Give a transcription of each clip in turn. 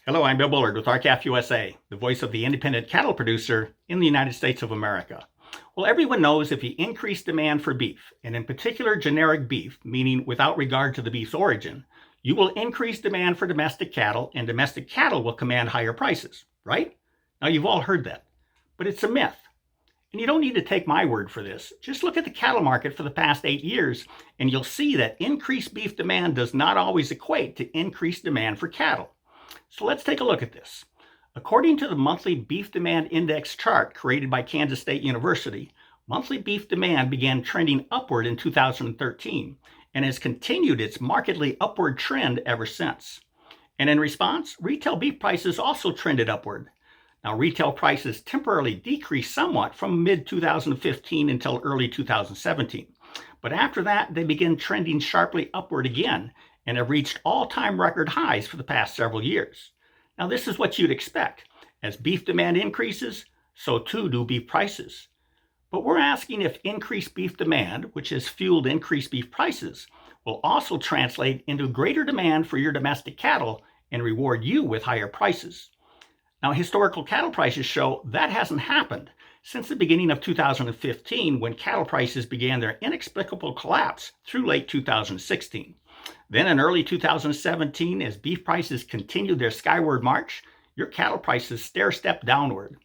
Hello, I'm Bill Bullard with RCAF USA, the voice of the independent cattle producer in the United States of America. Well, everyone knows if you increase demand for beef, and in particular generic beef, meaning without regard to the beef's origin, you will increase demand for domestic cattle, and domestic cattle will command higher prices, right? Now, you've all heard that, but it's a myth. And you don't need to take my word for this. Just look at the cattle market for the past 8 years, and you'll see that increased beef demand does not always equate to increased demand for cattle. So let's take a look at this. According to the monthly beef demand index chart created by Kansas State University, monthly beef demand began trending upward in 2013 and has continued its markedly upward trend ever since. And in response, retail beef prices also trended upward. Now, retail prices temporarily decreased somewhat from mid-2015 until early 2017. But after that, they began trending sharply upward again and have reached all-time record highs for the past several years. Now, this is what you'd expect. As beef demand increases, so too do beef prices. But we're asking if increased beef demand, which has fueled increased beef prices, will also translate into greater demand for your domestic cattle and reward you with higher prices. Now, historical cattle prices show that hasn't happened since the beginning of 2015, when cattle prices began their inexplicable collapse through late 2016. Then in early 2017, as beef prices continued their skyward march, your cattle prices stair-stepped downward.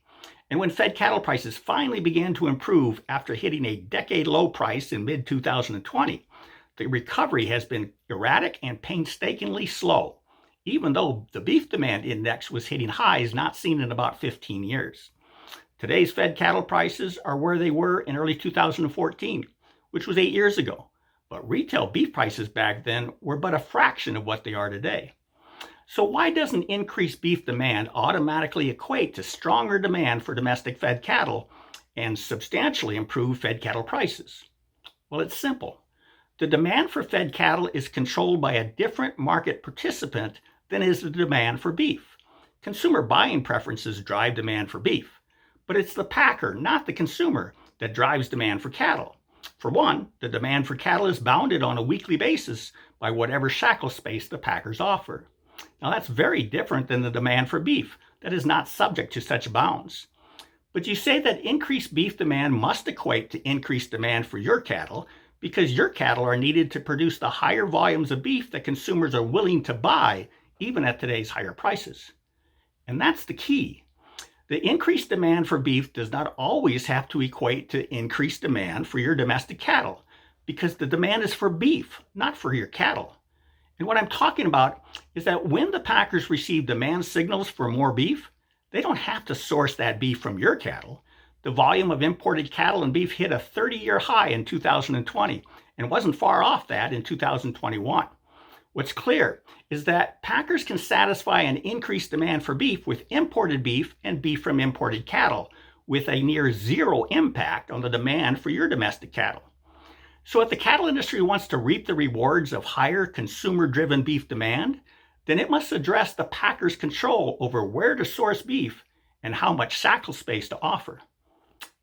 And when fed cattle prices finally began to improve after hitting a decade-low price in mid-2020, the recovery has been erratic and painstakingly slow, even though the beef demand index was hitting highs not seen in about 15 years. Today's fed cattle prices are where they were in early 2014, which was 8 years ago. But retail beef prices back then were but a fraction of what they are today. So why doesn't increased beef demand automatically equate to stronger demand for domestic fed cattle and substantially improve fed cattle prices? Well, it's simple. The demand for fed cattle is controlled by a different market participant than is the demand for beef. Consumer buying preferences drive demand for beef, but it's the packer, not the consumer, that drives demand for cattle. For one, the demand for cattle is bounded on a weekly basis by whatever shackle space the packers offer. Now, that's very different than the demand for beef that is not subject to such bounds. But you say that increased beef demand must equate to increased demand for your cattle because your cattle are needed to produce the higher volumes of beef that consumers are willing to buy even at today's higher prices. And that's the key. The increased demand for beef does not always have to equate to increased demand for your domestic cattle, because the demand is for beef, not for your cattle. And what I'm talking about is that when the packers receive demand signals for more beef, they don't have to source that beef from your cattle. The volume of imported cattle and beef hit a 30-year high in 2020 and wasn't far off that in 2021. What's clear is that packers can satisfy an increased demand for beef with imported beef and beef from imported cattle, with a near zero impact on the demand for your domestic cattle. So if the cattle industry wants to reap the rewards of higher consumer-driven beef demand, then it must address the packers' control over where to source beef and how much shackle space to offer.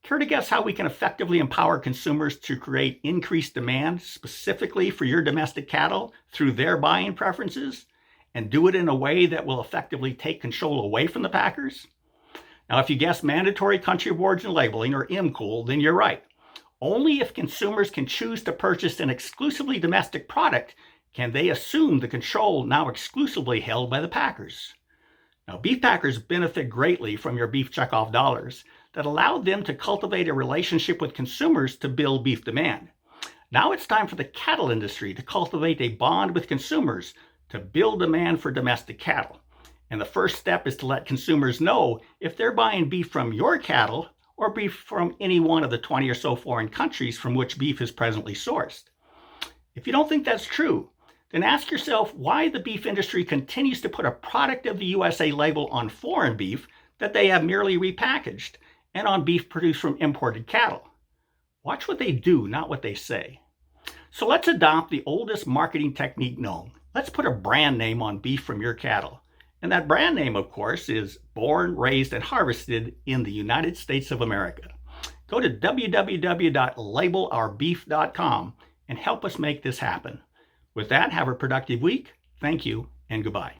Care to guess how we can effectively empower consumers to create increased demand specifically for your domestic cattle through their buying preferences, and do it in a way that will effectively take control away from the packers? Now, if you guess mandatory country of origin labeling, or MCOOL, then you're right. Only if consumers can choose to purchase an exclusively domestic product can they assume the control now exclusively held by the packers. Now, beef packers benefit greatly from your beef checkoff dollars that allow them to cultivate a relationship with consumers to build beef demand. Now it's time for the cattle industry to cultivate a bond with consumers to build demand for domestic cattle. And the first step is to let consumers know if they're buying beef from your cattle or beef from any one of the 20 or so foreign countries from which beef is presently sourced. If you don't think that's true, then ask yourself why the beef industry continues to put a product of the USA label on foreign beef that they have merely repackaged, and on beef produced from imported cattle. Watch what they do, not what they say. So let's adopt the oldest marketing technique known. Let's put a brand name on beef from your cattle. And that brand name, of course, is born, raised, and harvested in the United States of America. Go to www.labelourbeef.com and help us make this happen. With that, have a productive week. Thank you, and goodbye.